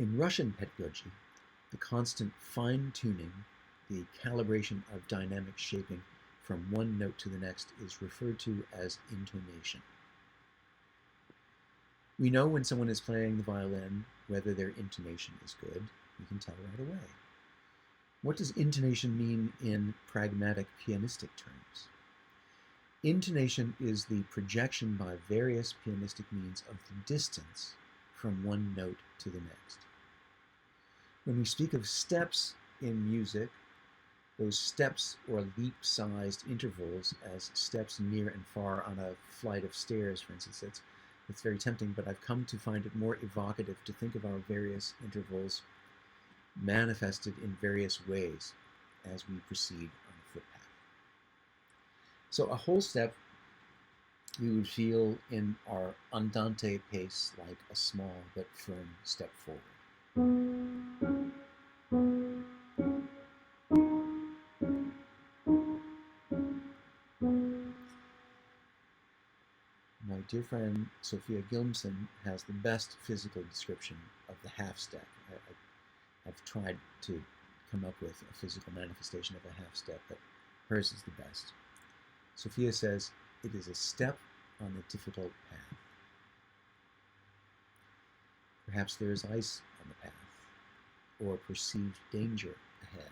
In Russian pedagogy, the constant fine-tuning, the calibration of dynamic shaping from one note to the next is referred to as intonation. We know when someone is playing the violin whether their intonation is good. We can tell right away. What does intonation mean in pragmatic pianistic terms? Intonation is the projection by various pianistic means of the distance from one note to the next. When we speak of steps in music, those steps or leap-sized intervals as steps near and far on a flight of stairs, for instance, it's very tempting, but I've come to find it more evocative to think of our various intervals manifested in various ways as we proceed on a footpath. So a whole step we would feel in our andante pace like a small but firm step forward. My dear friend Sophia Gilmson has the best physical description of the half step. I've tried to come up with a physical manifestation of a half step, but hers is the best. Sophia says, it is a step on a difficult path. Perhaps there is ice on the path, or perceived danger ahead,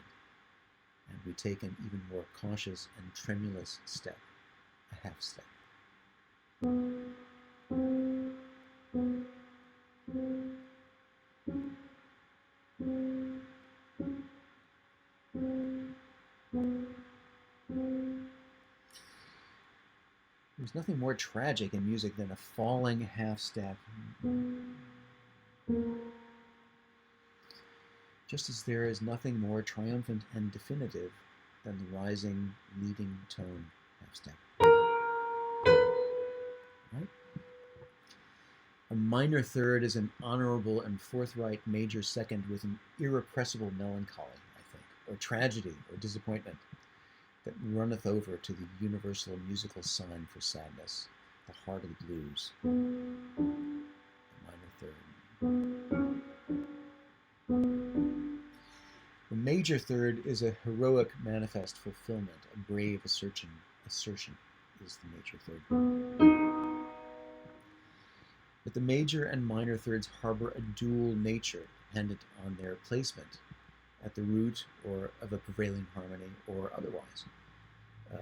and we take an even more cautious and tremulous step, a half step. There's nothing more tragic in music than a falling half step. Just as there is nothing more triumphant and definitive than the rising, leading tone half step. Right? A minor third is an honorable and forthright major second with an irrepressible melancholy, I think, or tragedy or disappointment that runneth over to the universal musical sign for sadness, the heart of the blues, the minor third. The major third is a heroic manifest fulfillment, a brave assertion is the major third. But the major and minor thirds harbor a dual nature dependent on their placement at the root or of a prevailing harmony or otherwise.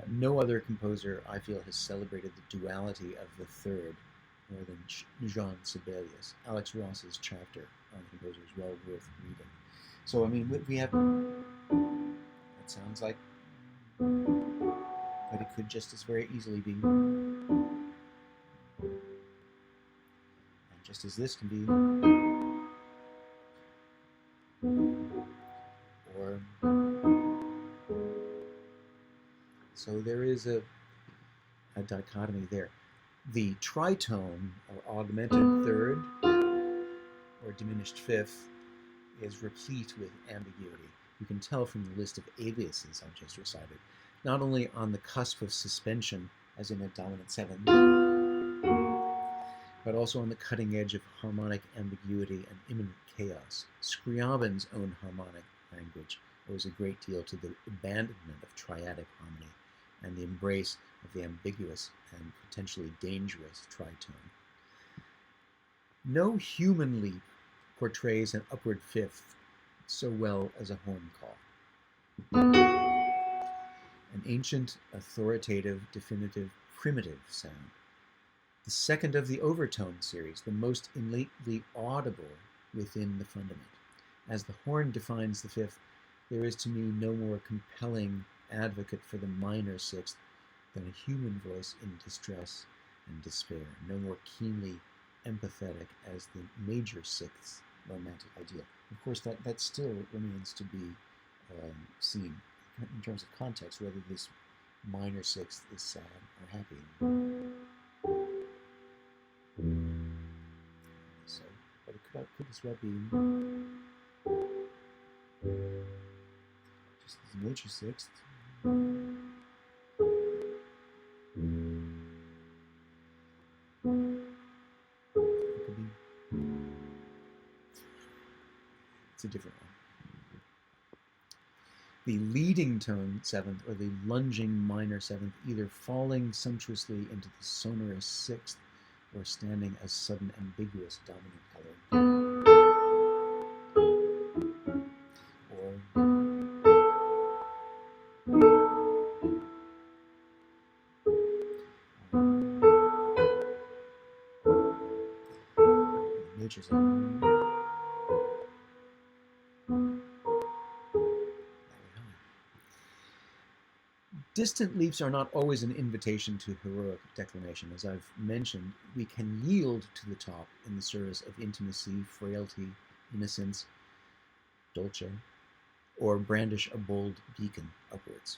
No other composer, I feel, has celebrated the duality of the third more than Jean Sibelius. Alex Ross's chapter on the composer is well worth reading. So, I mean, we have, that sounds like, but it could just as very easily be, and just as this can be, or, so there is a dichotomy there. The tritone, or augmented third, or diminished fifth, is replete with ambiguity. You can tell from the list of aliases I've just recited, not only on the cusp of suspension, as in a dominant seven, but also on the cutting edge of harmonic ambiguity and imminent chaos. Scriabin's own harmonic language owes a great deal to the abandonment of triadic harmony and the embrace of the ambiguous and potentially dangerous tritone. No human leap portrays an upward fifth so well as a horn call. An ancient, authoritative, definitive, primitive sound. The second of the overtone series, the most innately audible within the fundament. As the horn defines the fifth, there is to me no more compelling advocate for the minor sixth than a human voice in distress and despair, no more keenly empathetic as the major sixth's romantic ideal. Of course, that still remains to be seen in terms of context, whether this minor sixth is sad or happy. So, but it could as well be just the major sixth. It's a different one. The leading tone seventh or the lunging minor seventh, either falling sumptuously into the sonorous sixth or standing as sudden ambiguous dominant coloring. Major seventh. Distant leaps are not always an invitation to heroic declamation. As I've mentioned, we can yield to the top in the service of intimacy, frailty, innocence, dolce, or brandish a bold beacon upwards.